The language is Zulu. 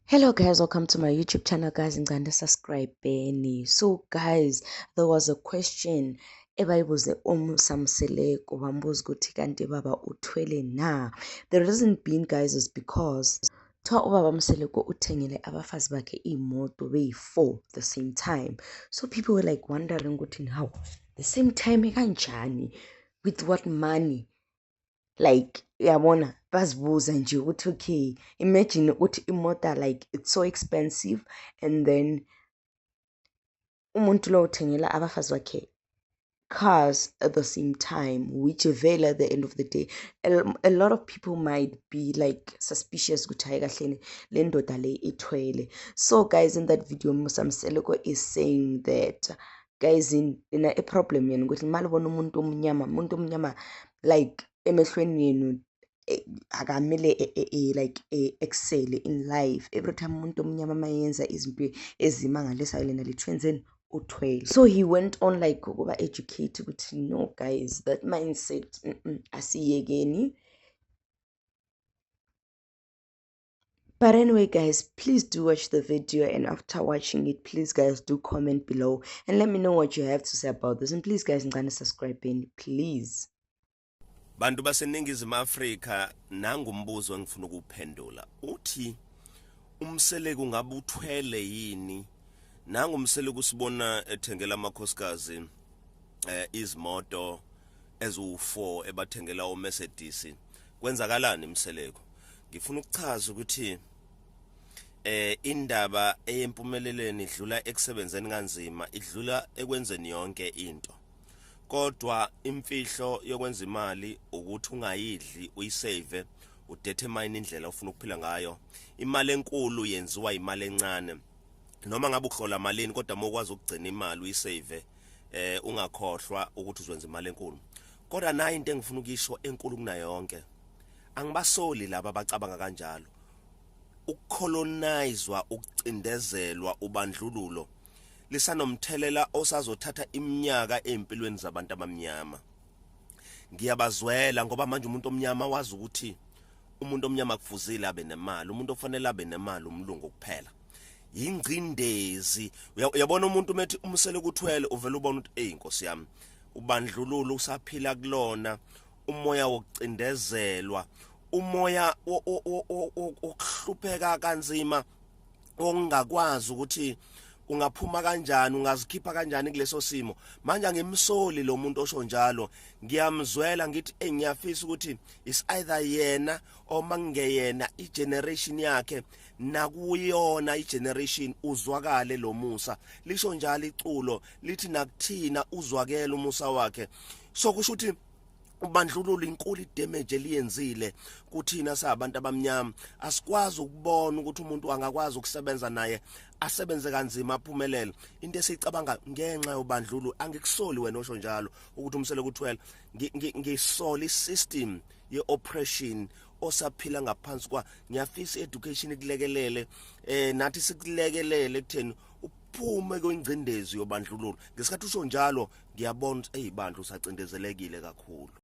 Hello guys, welcome to my YouTube channel guys, and subscribe Benny. So guys, there was a question ebayibuze Musa Mseleku bambuza ukuthi kanti baba uthwele na. The reason being guys is because ubaba Mseleku uthengele abafazi bakhe imoto beyi-4 the same time. So people were like wondering ukuthi how the same time kanjani, with what money? Like yabona bazibuza nje ukuthi okay, imagine ukuthi imoto like it's so expensive and then umuntu lo uthengela abafazi bakhe cars at the same time, which avail at the end of the day. A lot of people might be like suspicious ukuthi hayi kahle le ndoda le ithwele. So guys, in that video Musa Mseleku is saying that guys in a problem yena ukuthi malibona umuntu omnyama like emehlweni yenu akamele like excel in life. Every time umuntu omnyama mayenza izinto ezimangalisa lena lithwenzeni uthwele. So he went on like ukuba educate ukuthi no guys, that mindset asiyekeni. But anyway guys, please do watch the video, and after watching it, please guys do comment below and let me know what you have to say about this, and please guys subscribe please. Bantu baseningizimu Afrika, nangumbuzo engifuna ukuphendula. Uthi uMseleku ngabe uthwele yini? Nangumseleku sibona ethengela amakhosikazi izimoto ezu4 ebathengela uMercedes. Kwenzakalani Mseleku? Ngifuna ukuchaza ukuthi indaba eyempumeleleni idlula ekusebenzeni kanzima, idlula ekwenzeni yonke into. Kodwa imfihlo yokwenza imali ukuthi ungayidli, uyisave, udetermine indlela ufuna ukuphila ngayo. Imali enkulu yenziwa imali encane. Noma ngabe ukuhlola malini, kodwa mokwazi ukugcina imali uyisave, ungakhohlwa ukuthi uzwenza imali enkulu. Kodwa nayo into engifuna ukisho enkulu kunayo yonke, angibasoli laba abacabanga kanjalo. Ukucolonizwa, ukucindezelwa, ubandlululo lisanomthelela osazothatha iminyaka empilweni zabantu abamnyama. Ngiyabazwela ngoba manje umuntu omnyama wazi ukuthi umuntu omnyama kufuzile abe nemali, umuntu ofanele abe nemali umlungu kuphela. Yingcindezi. Uyabona umuntu methi uMseleku uthwele, uvela ubona ukuthi inkosi yami, ubandlululo usaphila kulona, umoya wokucindezelwa, umoya okuhlupheka kanzima, ongakwazi ukuthi ungaphuma kanjani, ungazikhipha kanjani kuleso simo. Manje angimsoli lo muntu osho njalo, ngiyamzwela ngithi ngiyafisa ukuthi is either yena or mangeyena igeneration yakhe nakuyona igeneration uzwakale lo Musa. Lisho njalo iculo lithi nakuthina uzwakele uMusa wakhe. So kusho ukuthi ubandlululo inkulu idamage eliyenzile kuthina sabantu abamnyama. Asikwazi ukubona ukuthi umuntu angakwazi ukusebenza naye asebenze kanzima aphumelele. Into esicabanga ngenxa yobandlululo, angikusoli wena osho njalo ukuthi uMseleku uthwele. Ngisoli isystem ye-oppression osaphila ngaphansi kwa. Ngiyafisa education ikulekelele, nathi sikulekelele ekutheni uphume kwingcindezi yobandlululo. Ngesikhathi usho njalo ngiyabona ukuthi bandla usacindezelekile kakhulu.